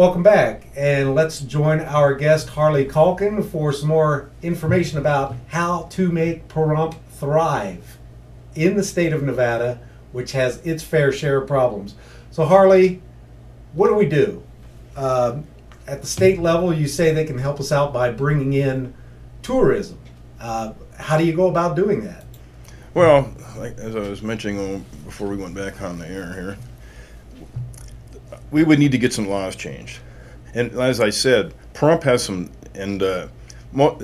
Welcome back, and let's join our guest Harley Kulkin for some more information about how to make Pahrump thrive in the state of Nevada, which has its fair share of problems. So Harley, what do we do? At the state level, you say they can help us out by bringing in tourism. How do you go about doing that? Well, as I was mentioning before we went back on the air here, we would need to get some laws changed. And as I said, Pahrump has some, and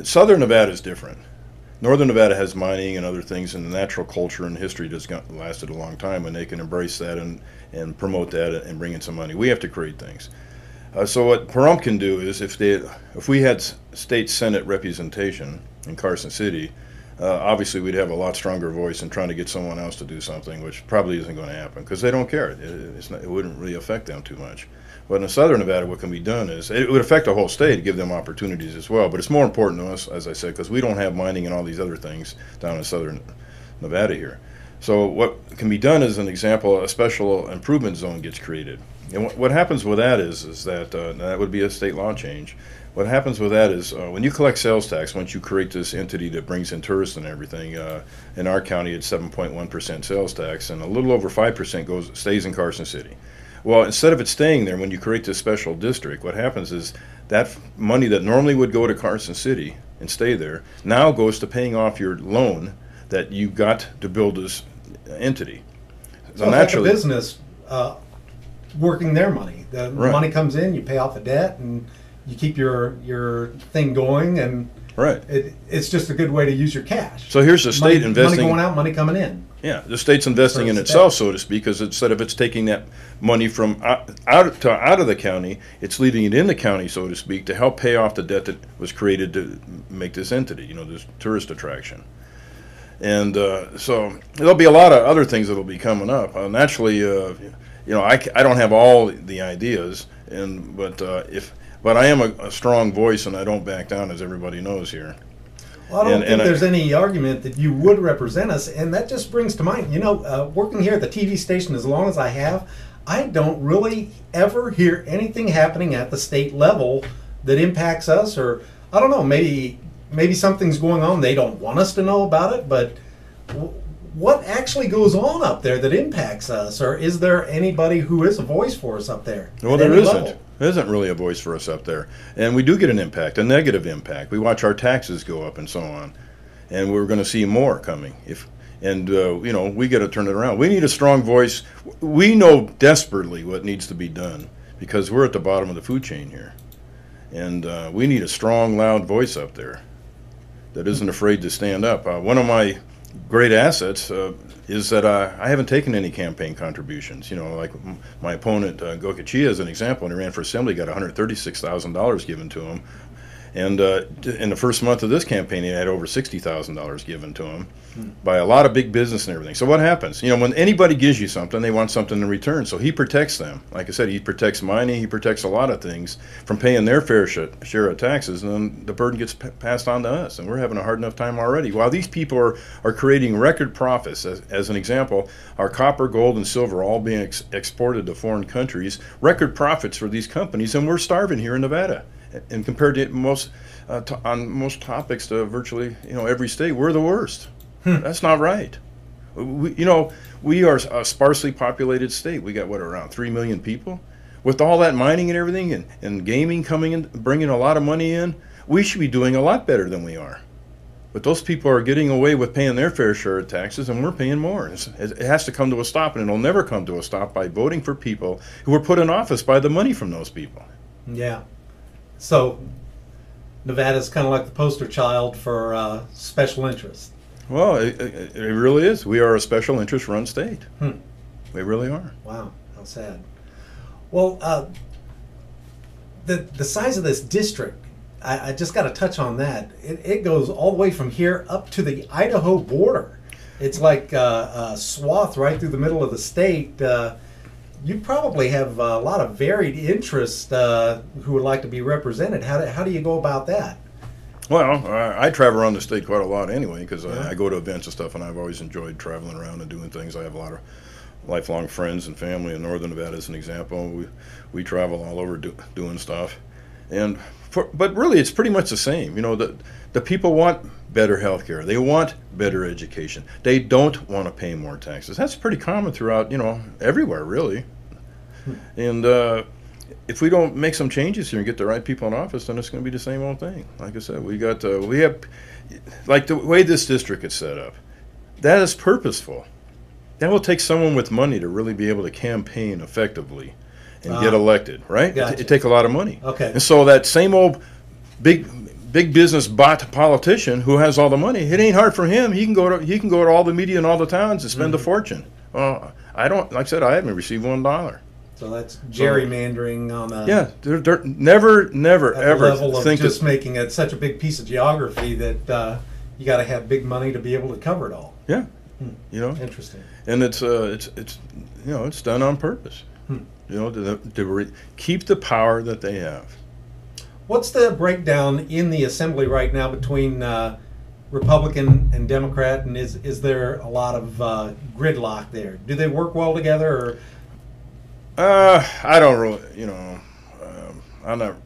Southern Nevada is different. Northern Nevada has mining and other things, and the natural culture and history that's lasted a long time, and they can embrace that and promote that and bring in some money. We have to create things. So what Pahrump can do is, if we had state senate representation in Carson City, obviously we'd have a lot stronger voice in trying to get someone else to do something, which probably isn't going to happen because they don't care. It wouldn't really affect them too much. But in Southern Nevada, what can be done is, it would affect the whole state, give them opportunities as well. But it's more important to us, as I said, because we don't have mining and all these other things down in Southern Nevada here. So what can be done is, an example, a special improvement zone gets created. And what happens with that is that that would be a state law change. What happens with that is when you collect sales tax, once you create this entity that brings in tourists and everything, in our county it's 7.1% sales tax, and a little over 5% stays in Carson City. Well, instead of it staying there, when you create this special district, what happens is that money that normally would go to Carson City and stay there now goes to paying off your loan that you got to build this entity. So naturally, like a business working their money. The Right. money comes in, you pay off the debt, and you keep your thing going, and Right. It's just a good way to use your cash. So here's the state investing. Money going out, money coming in. Yeah, the state's investing in itself, so to speak, because instead of it's taking that money from out of the county, it's leaving it in the county, so to speak, to help pay off the debt that was created to make this entity, this tourist attraction. And so there'll be a lot of other things that'll be coming up. Naturally, I don't have all the ideas, but I am a strong voice, and I don't back down, as everybody knows here. Well, I don't think there's any argument that you would represent us, and that just brings to mind, working here at the TV station as long as I have, I don't really ever hear anything happening at the state level that impacts us, or I don't know, maybe something's going on they don't want us to know about it, but what actually goes on up there that impacts us, or is there anybody who is a voice for us up there? Well, there isn't. There isn't really a voice for us up there. And we do get an impact, a negative impact. We watch our taxes go up and so on. And we're going to see more coming. We got to turn it around. We need a strong voice. We know desperately what needs to be done because we're at the bottom of the food chain here. And we need a strong, loud voice up there that isn't afraid to stand up. One of my great assets is that I haven't taken any campaign contributions. Like my opponent, Gokachia, as an example, when he ran for assembly, got $136,000 given to him. And in the first month of this campaign, he had over $60,000 given to him by a lot of big business and everything. So what happens? When anybody gives you something, they want something in return. So he protects them. Like I said, he protects mining. He protects a lot of things from paying their fair share of taxes, and then the burden gets passed on to us. And we're having a hard enough time already. While these people are creating record profits, as an example, our copper, gold, and silver are all being exported to foreign countries, record profits for these companies, and we're starving here in Nevada. And compared to on most topics to virtually every state, we're the worst. That's not right. We are a sparsely populated state. We got around 3 million people. With all that mining and everything, and gaming coming in, bringing a lot of money in, we should be doing a lot better than we are. But those people are getting away with paying their fair share of taxes, and we're paying more. It has to come to a stop, and it'll never come to a stop by voting for people who were put in office by the money from those people. Yeah. So Nevada's kind of like the poster child for special interest. Well, it really is. We are a special interest run state. We really are. Wow, how sad. Well, the size of this district, I just got to touch on that. It goes all the way from here up to the Idaho border. It's like a swath right through the middle of the state. You probably have a lot of varied interests who would like to be represented. How do you go about that? Well, I travel around the state quite a lot anyway because I go to events and stuff, and I've always enjoyed traveling around and doing things. I have a lifelong friends and family in northern Nevada as an example. We travel all over doing stuff, and but really it's pretty much the same. You know, the people want better health care. They want better education. They don't want to pay more taxes. That's pretty common throughout, you know, everywhere really. And if we don't make some changes here and get the right people in office, then it's going to be the same old thing. Like I said, we have, like the way this district is set up, that is purposeful. That will take someone with money to really be able to campaign effectively and get elected, right? Gotcha. It takes a lot of money. Okay. And so that same old big business bot politician who has all the money, it ain't hard for him. He can go to all the media in all the towns and spend a fortune. Well, I don't, like I said, I haven't received $1. So that's gerrymandering on a they're never ever level of think just making it such a big piece of geography that you got to have big money to be able to cover it all. Yeah, you know, Interesting. and it's you know, it's done on purpose. You know, to keep the power that they have. What's the breakdown in the assembly right now between Republican and Democrat, and is there a lot of gridlock there? Do they work well together? Or? I don't really, you know, I'm not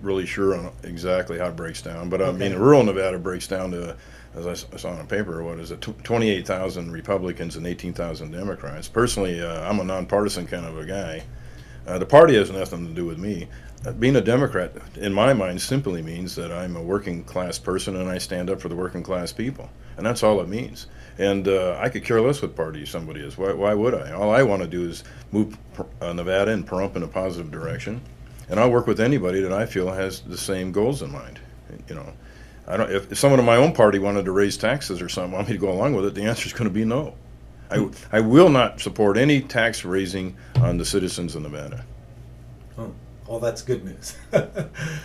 really sure on exactly how it breaks down, but I mean, rural Nevada breaks down to, as I saw on the paper, what is it, 28,000 Republicans and 18,000 Democrats. Personally, I'm a nonpartisan kind of a guy. The party has nothing to do with me. Being a Democrat, in my mind, simply means that I'm a working class person and I stand up for the working class people. And that's all it means. And I could care less what party somebody is. Why would I? All I want to do is move Nevada and Pahrump in a positive direction. And I'll work with anybody that I feel has the same goals in mind. You know, if someone in my own party wanted to raise taxes or something, want me to go along with it, the answer is going to be no. I will not support any tax raising on the citizens of Nevada. Oh, well, that's good news.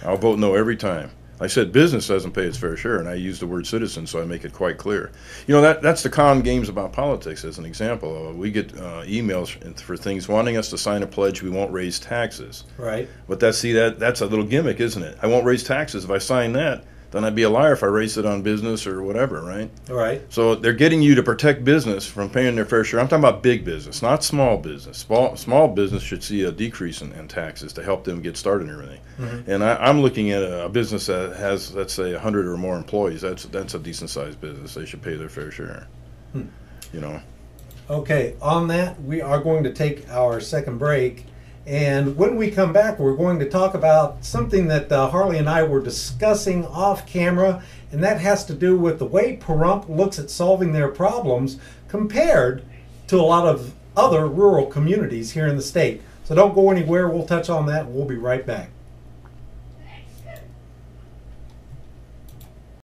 I'll vote no every time. I said business doesn't pay its fair share, and I use the word citizen, so I make it quite clear. You know, that's the con games about politics. As an example, we get emails for things wanting us to sign a pledge we won't raise taxes. Right. But that's a little gimmick, isn't it? I won't raise taxes. If I sign that, then I'd be a liar if I raised it on business or whatever, right? Right. So they're getting you to protect business from paying their fair share. I'm talking about big business, not small business. Small business should see a decrease in taxes to help them get started and everything. And I'm looking at a business that has, let's say, 100 or more employees. That's a decent-sized business. They should pay their fair share. You know. Okay, on that, we are going to take our second break. And when we come back, we're going to talk about something that Harley and I were discussing off camera, and that has to do with the way Pahrump looks at solving their problems compared to a lot of other rural communities here in the state. So don't go anywhere. We'll touch on that, and we'll be right back.